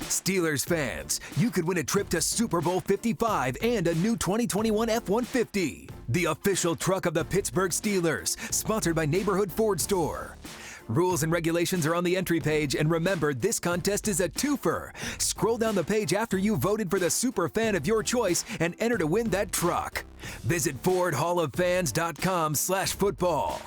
Steelers fans, you could win a trip to Super Bowl 55 and a new 2021 F-150. The official truck of the Pittsburgh Steelers, sponsored by Neighborhood Ford Store. Rules and regulations are on the entry page, and remember, this contest is a twofer. Scroll down the page after you voted for the super fan of your choice and enter to win that truck. Visit FordHallOfFans.com/football.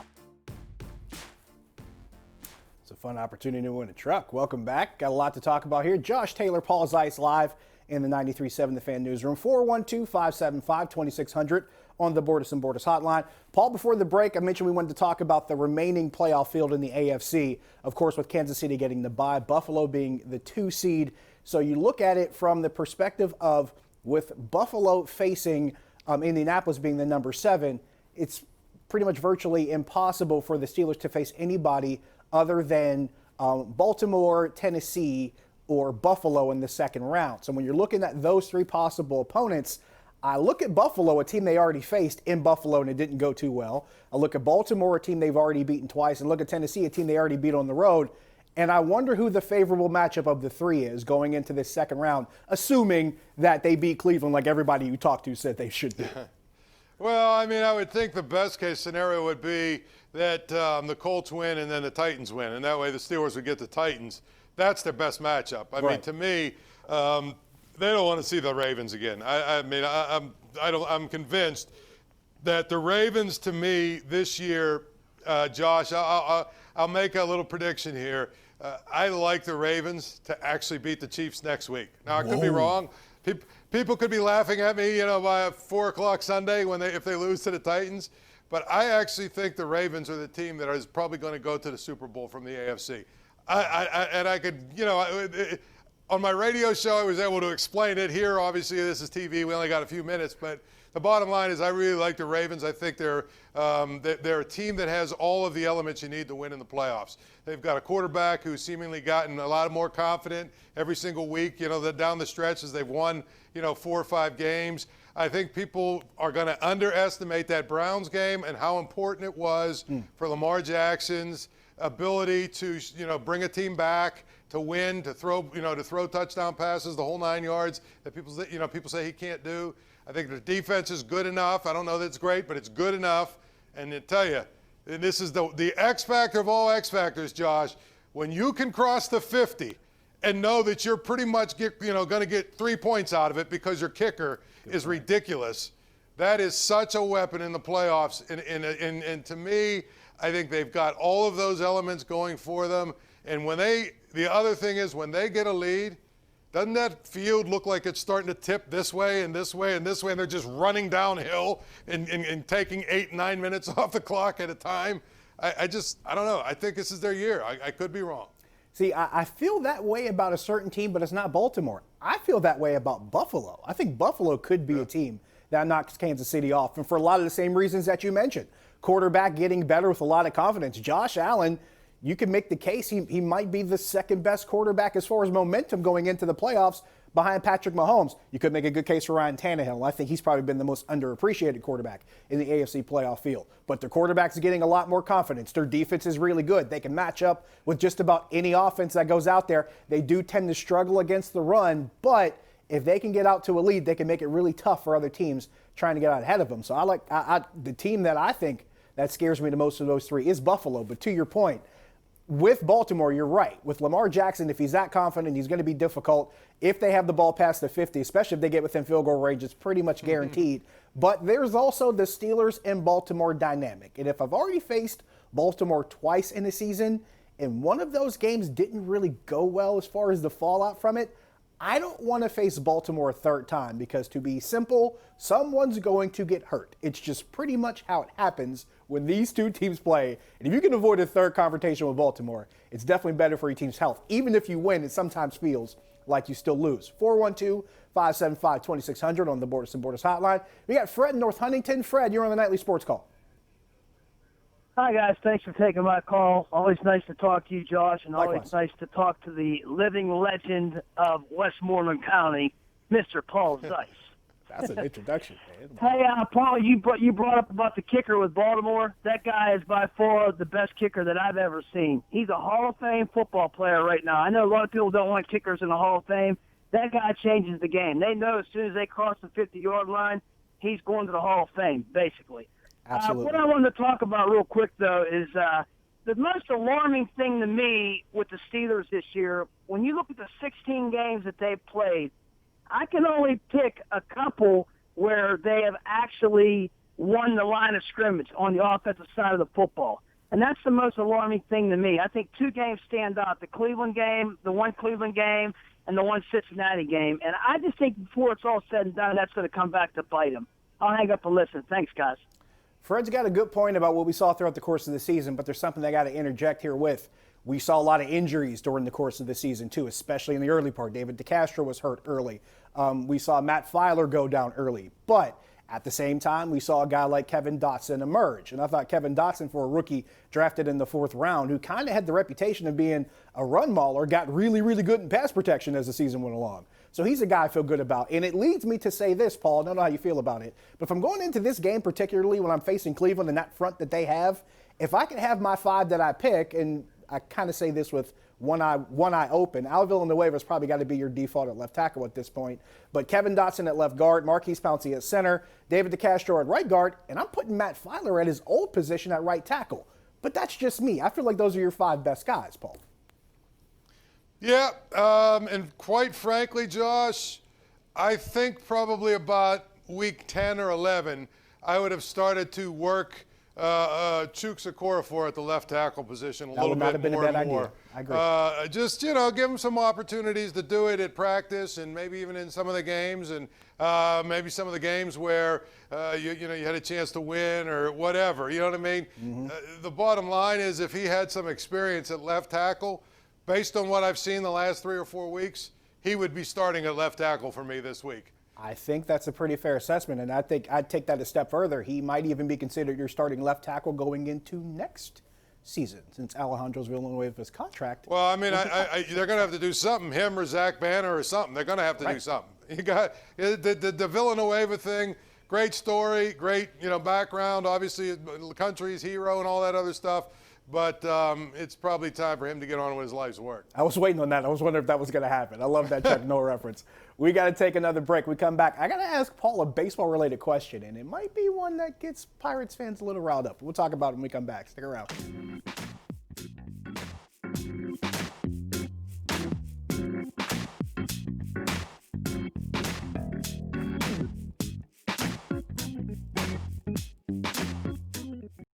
It's a fun opportunity to win a truck. Welcome back. Got a lot to talk about here. Josh Taylor, Paul Zeise live in the 93.7 The Fan newsroom. 412-575-2600 on the Bordas and Bordas hotline. Paul, before the break, I mentioned we wanted to talk about the remaining playoff field in the AFC. Of course, with Kansas City getting the bye, Buffalo being the 2 seed. So you look at it from the perspective of, with Buffalo facing Indianapolis being the number 7, it's pretty much virtually impossible for the Steelers to face anybody other than Baltimore, Tennessee, or Buffalo in the second round. So when you're looking at those 3 possible opponents, I look at Buffalo, a team they already faced in Buffalo and it didn't go too well. I look at Baltimore, a team they've already beaten twice, and look at Tennessee, a team they already beat on the road. And I wonder who the favorable matchup of the 3 is going into this second round, assuming that they beat Cleveland like everybody you talked to said they should do. Well, I mean, I would think the best case scenario would be that the Colts win and then the Titans win, and that way the Steelers would get the Titans. That's their best matchup. I mean, to me, they don't want to see the Ravens again. I'm convinced that the Ravens, to me, this year, Josh, I'll make a little prediction here. I like the Ravens to actually beat the Chiefs next week. Now, I could be wrong. People could be laughing at me, by 4 o'clock Sunday if they lose to the Titans. But I actually think the Ravens are the team that is probably going to go to the Super Bowl from the AFC. On my radio show, I was able to explain it. Here, obviously, this is TV. We only got a few minutes. But the bottom line is I really like the Ravens. I think they're a team that has all of the elements you need to win in the playoffs. They've got a quarterback who's seemingly gotten a lot more confident every single week, down the stretch as they've won, 4 or 5 games. I think people are going to underestimate that Browns game and how important it was for Lamar Jackson's ability to, bring a team back, to win, to throw touchdown passes, the whole 9 yards that people say he can't do. I think the defense is good enough. I don't know that it's great, but it's good enough. And to tell you, this is the X factor of all X factors, Josh. When you can cross the 50 and know that you're pretty much going to get 3 points out of it because your kicker is ridiculous, that is such a weapon in the playoffs. And to me, I think they've got all of those elements going for them. And the other thing is when they get a lead, doesn't that field look like it's starting to tip this way and this way and this way, and they're just running downhill and taking 8-9 minutes off the clock at a time? I don't know. I think this is their year. I could be wrong. See, I feel that way about a certain team, but it's not Baltimore. I feel that way about Buffalo. I think Buffalo could be a team that knocks Kansas City off, and for a lot of the same reasons that you mentioned. Quarterback getting better with a lot of confidence. Josh Allen, you can make the case he might be the second best quarterback as far as momentum going into the playoffs behind Patrick Mahomes. You could make a good case for Ryan Tannehill. I think he's probably been the most underappreciated quarterback in the AFC playoff field. But their quarterback's getting a lot more confidence. Their defense is really good. They can match up with just about any offense that goes out there. They do tend to struggle against the run, but if they can get out to a lead, they can make it really tough for other teams trying to get out ahead of them. So I like the team that I think that scares me the most of those 3 is Buffalo. But to your point, with Baltimore, you're right. With Lamar Jackson, if he's that confident, he's going to be difficult. If they have the ball past the 50, especially if they get within field goal range, it's pretty much guaranteed. But there's also the Steelers and Baltimore dynamic. And if I've already faced Baltimore twice in the season, and one of those games didn't really go well as far as the fallout from it, I don't want to face Baltimore a third time because, to be simple, someone's going to get hurt. It's just pretty much how it happens when these 2 teams play. And if you can avoid a third confrontation with Baltimore, it's definitely better for your team's health. Even if you win, it sometimes feels like you still lose. 412-575-2600 on the Bordas and Bordas hotline. We got Fred in North Huntington. Fred, you're on the Nightly Sports Call. Hi, guys. Thanks for taking my call. Always nice to talk to you, Josh, and Likewise. always nice to talk to the living legend of Westmoreland County, Mr. Paul Zeise. That's an introduction, man. Hey, Paul, you brought up about the kicker with Baltimore. That guy is by far the best kicker that I've ever seen. He's a Hall of Fame football player right now. I know a lot of people don't want kickers in the Hall of Fame. That guy changes the game. They know as soon as they cross the 50-yard line, he's going to the Hall of Fame, basically. Absolutely. What I wanted to talk about real quick, though, is the most alarming thing to me with the Steelers this year, when you look at the 16 games that they've played, I can only pick a couple where they have actually won the line of scrimmage on the offensive side of the football. And that's the most alarming thing to me. I think two games stand out, the Cleveland game, the one Cleveland game, and the one Cincinnati game. And I just think before it's all said and done, that's going to come back to bite them. I'll hang up and listen. Thanks, guys. Fred's got a good point about what we saw throughout the course of the season, but there's something I got to interject here with. We saw a lot of injuries during the course of the season, too, especially in the early part. David DeCastro was hurt early. We saw Matt Filer go down early. But at the same time, we saw a guy like Kevin Dotson emerge. And I thought Kevin Dotson, for a rookie drafted in the 4th round, who kind of had the reputation of being a run mauler, got really, really good in pass protection as the season went along. So he's a guy I feel good about. And it leads me to say this, Paul. I don't know how you feel about it. But if I'm going into this game, particularly when I'm facing Cleveland and that front that they have, if I could have my 5 that I pick, and I kind of say this with one eye open, Al Villanueva's probably got to be your default at left tackle at this point. But Kevin Dotson at left guard, Marquise Pouncey at center, David DeCastro at right guard, and I'm putting Matt Filer at his old position at right tackle. But that's just me. I feel like those are your 5 best guys, Paul. Yeah, and quite frankly, Josh, I think probably about week 10 or 11, I would have started to work Chuksa Okorafor at the left tackle position a little bit more and more. I agree. Just, give him some opportunities to do it at practice and maybe even in some of the games and maybe some of the games where, you had a chance to win or whatever. You know what I mean? Mm-hmm. The bottom line is if he had some experience at left tackle, based on what I've seen the last 3 or 4 weeks, he would be starting at left tackle for me this week. I think that's a pretty fair assessment, and I think I'd take that a step further. He might even be considered your starting left tackle going into next season, since Alejandro Villanueva's contract. Well, I mean, they're going to have to do something, him or Zach Banner or something. They're going to have to do something. You got the Villanueva thing. Great story, great background. Obviously, country's hero and all that other stuff. But it's probably time for him to get on with his life's work. I was waiting on that. I was wondering if that was going to happen. I love that Chuck Noll reference. We got to take another break. We come back. I got to ask Paul a baseball-related question, and it might be one that gets Pirates fans a little riled up. We'll talk about it when we come back. Stick around.